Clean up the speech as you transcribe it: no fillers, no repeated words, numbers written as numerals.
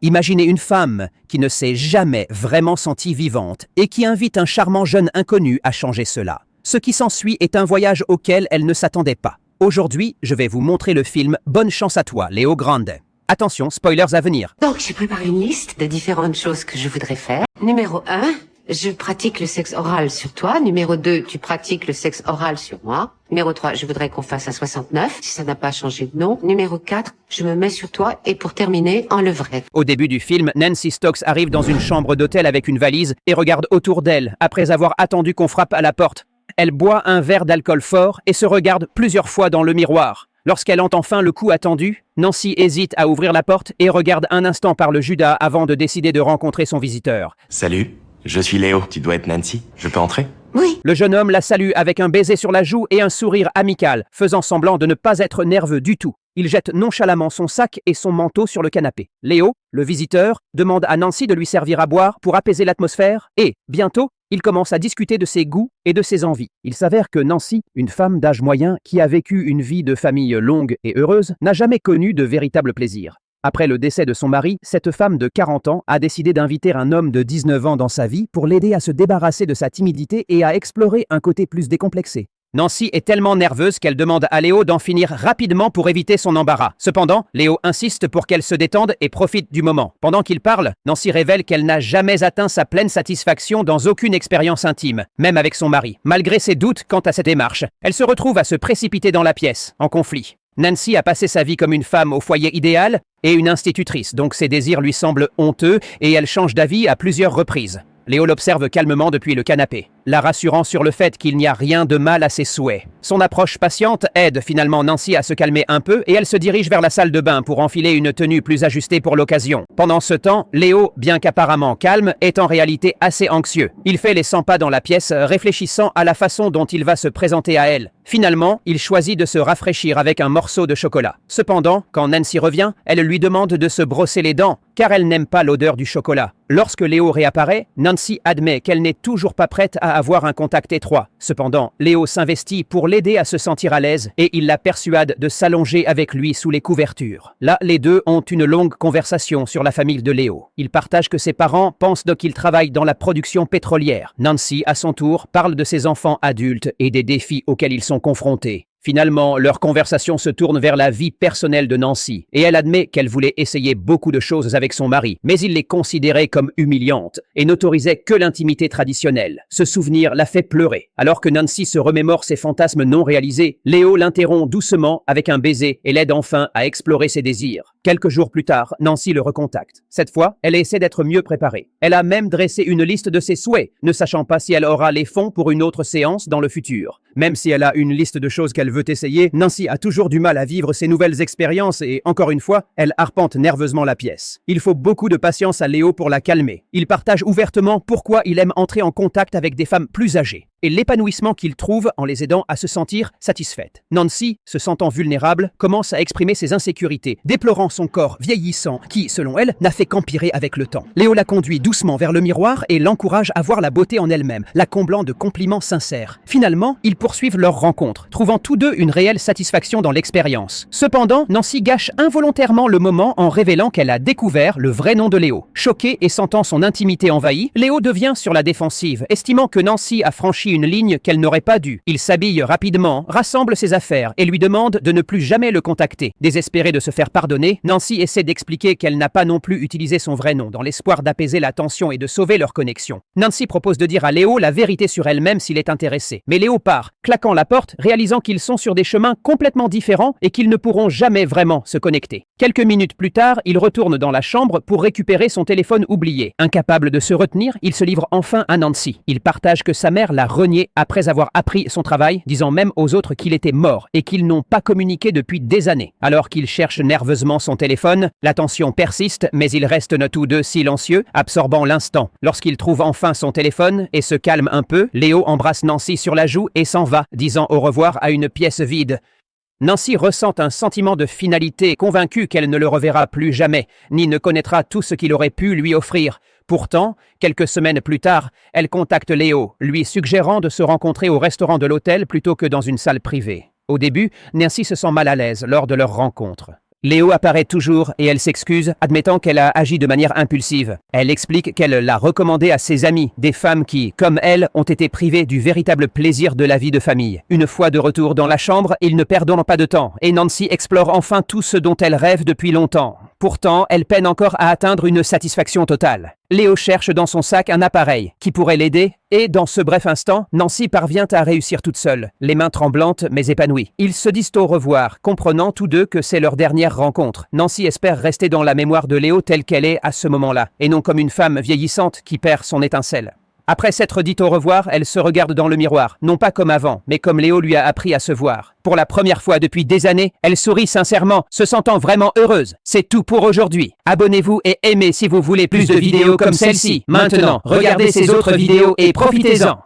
Imaginez une femme qui ne s'est jamais vraiment sentie vivante et qui invite un charmant jeune inconnu à changer cela. Ce qui s'ensuit est un voyage auquel elle ne s'attendait pas. Aujourd'hui, je vais vous montrer le film Bonne chance à toi, Léo Grande. Attention, spoilers à venir. Donc, j'ai préparé une liste de différentes choses que je voudrais faire. Numéro 1, je pratique le sexe oral sur toi. Numéro 2, tu pratiques le sexe oral sur moi. Numéro 3, je voudrais qu'on fasse un 69, si ça n'a pas changé de nom. Numéro 4, je me mets sur toi. Et pour terminer, en levrette. Au début du film, Nancy Stokes arrive dans une chambre d'hôtel avec une valise et regarde autour d'elle, après avoir attendu qu'on frappe à la porte. Elle boit un verre d'alcool fort et se regarde plusieurs fois dans le miroir. Lorsqu'elle entend enfin le coup attendu, Nancy hésite à ouvrir la porte et regarde un instant par le Judas avant de décider de rencontrer son visiteur. Salut, je suis Léo, tu dois être Nancy, je peux entrer? Oui. Le jeune homme la salue avec un baiser sur la joue et un sourire amical, faisant semblant de ne pas être nerveux du tout. Il jette nonchalamment son sac et son manteau sur le canapé. Léo, le visiteur, demande à Nancy de lui servir à boire pour apaiser l'atmosphère et, bientôt, il commence à discuter de ses goûts et de ses envies. Il s'avère que Nancy, une femme d'âge moyen qui a vécu une vie de famille longue et heureuse, n'a jamais connu de véritable plaisir. Après le décès de son mari, cette femme de 40 ans a décidé d'inviter un homme de 19 ans dans sa vie pour l'aider à se débarrasser de sa timidité et à explorer un côté plus décomplexé. Nancy est tellement nerveuse qu'elle demande à Léo d'en finir rapidement pour éviter son embarras. Cependant, Léo insiste pour qu'elle se détende et profite du moment. Pendant qu'il parle, Nancy révèle qu'elle n'a jamais atteint sa pleine satisfaction dans aucune expérience intime, même avec son mari. Malgré ses doutes quant à cette démarche, elle se retrouve à se précipiter dans la pièce, en conflit. Nancy a passé sa vie comme une femme au foyer idéal et une institutrice, donc ses désirs lui semblent honteux et elle change d'avis à plusieurs reprises. Léo l'observe calmement depuis le canapé, la rassurant sur le fait qu'il n'y a rien de mal à ses souhaits. Son approche patiente aide finalement Nancy à se calmer un peu et elle se dirige vers la salle de bain pour enfiler une tenue plus ajustée pour l'occasion. Pendant ce temps, Léo, bien qu'apparemment calme, est en réalité assez anxieux. Il fait les 100 pas dans la pièce, réfléchissant à la façon dont il va se présenter à elle. Finalement, il choisit de se rafraîchir avec un morceau de chocolat. Cependant, quand Nancy revient, elle lui demande de se brosser les dents, car elle n'aime pas l'odeur du chocolat. Lorsque Léo réapparaît, Nancy admet qu'elle n'est toujours pas prête à avoir un contact étroit. Cependant, Léo s'investit pour l'aider à se sentir à l'aise et il la persuade de s'allonger avec lui sous les couvertures. Là, les deux ont une longue conversation sur la famille de Léo. Ils partagent que ses parents pensent qu'il travaille dans la production pétrolière. Nancy, à son tour, parle de ses enfants adultes et des défis auxquels ils sont confrontés. Finalement, leur conversation se tourne vers la vie personnelle de Nancy, et elle admet qu'elle voulait essayer beaucoup de choses avec son mari, mais il les considérait comme humiliantes, et n'autorisait que l'intimité traditionnelle. Ce souvenir la fait pleurer. Alors que Nancy se remémore ses fantasmes non réalisés, Léo l'interrompt doucement avec un baiser et l'aide enfin à explorer ses désirs. Quelques jours plus tard, Nancy le recontacte. Cette fois, elle essaie d'être mieux préparée. Elle a même dressé une liste de ses souhaits, ne sachant pas si elle aura les fonds pour une autre séance dans le futur. Même si elle a une liste de choses qu'elle veut essayer, Nancy a toujours du mal à vivre ces nouvelles expériences et, encore une fois, elle arpente nerveusement la pièce. Il faut beaucoup de patience à Léo pour la calmer. Il partage ouvertement pourquoi il aime entrer en contact avec des femmes plus âgées et l'épanouissement qu'il trouve en les aidant à se sentir satisfaite. Nancy, se sentant vulnérable, commence à exprimer ses insécurités, déplorant son corps vieillissant qui, selon elle, n'a fait qu'empirer avec le temps. Léo la conduit doucement vers le miroir et l'encourage à voir la beauté en elle-même, la comblant de compliments sincères. Finalement, ils poursuivent leur rencontre, trouvant tous deux une réelle satisfaction dans l'expérience. Cependant, Nancy gâche involontairement le moment en révélant qu'elle a découvert le vrai nom de Léo. Choqué et sentant son intimité envahie, Léo devient sur la défensive, estimant que Nancy a franchi une ligne qu'elle n'aurait pas dû. Il s'habille rapidement, rassemble ses affaires et lui demande de ne plus jamais le contacter. Désespérée de se faire pardonner, Nancy essaie d'expliquer qu'elle n'a pas non plus utilisé son vrai nom dans l'espoir d'apaiser la tension et de sauver leur connexion. Nancy propose de dire à Léo la vérité sur elle-même s'il est intéressé. Mais Léo part, claquant la porte, réalisant qu'ils sont sur des chemins complètement différents et qu'ils ne pourront jamais vraiment se connecter. Quelques minutes plus tard, il retourne dans la chambre pour récupérer son téléphone oublié. Incapable de se retenir, il se livre enfin à Nancy. Il partage que sa mère l'a renié après avoir appris son travail, disant même aux autres qu'il était mort et qu'ils n'ont pas communiqué depuis des années. Alors qu'il cherche nerveusement son téléphone, la tension persiste, mais ils restent tous deux silencieux, absorbant l'instant. Lorsqu'il trouve enfin son téléphone et se calme un peu, Léo embrasse Nancy sur la joue et s'en va, disant au revoir à une pièce vide. Nancy ressent un sentiment de finalité, convaincue qu'elle ne le reverra plus jamais, ni ne connaîtra tout ce qu'il aurait pu lui offrir. Pourtant, quelques semaines plus tard, elle contacte Léo, lui suggérant de se rencontrer au restaurant de l'hôtel plutôt que dans une salle privée. Au début, Nancy se sent mal à l'aise lors de leur rencontre. Léo apparaît toujours et elle s'excuse, admettant qu'elle a agi de manière impulsive. Elle explique qu'elle l'a recommandé à ses amies, des femmes qui, comme elle, ont été privées du véritable plaisir de la vie de famille. Une fois de retour dans la chambre, ils ne perdent pas de temps, et Nancy explore enfin tout ce dont elle rêve depuis longtemps. Pourtant, elle peine encore à atteindre une satisfaction totale. Léo cherche dans son sac un appareil qui pourrait l'aider, et dans ce bref instant, Nancy parvient à réussir toute seule, les mains tremblantes mais épanouies. Ils se disent au revoir, comprenant tous deux que c'est leur dernière rencontre. Nancy espère rester dans la mémoire de Léo telle qu'elle est à ce moment-là, et non comme une femme vieillissante qui perd son étincelle. Après s'être dit au revoir, elle se regarde dans le miroir, non pas comme avant, mais comme Léo lui a appris à se voir. Pour la première fois depuis des années, elle sourit sincèrement, se sentant vraiment heureuse. C'est tout pour aujourd'hui. Abonnez-vous et aimez si vous voulez plus de vidéos comme celle-ci. Maintenant, regardez ces autres vidéos et profitez-en.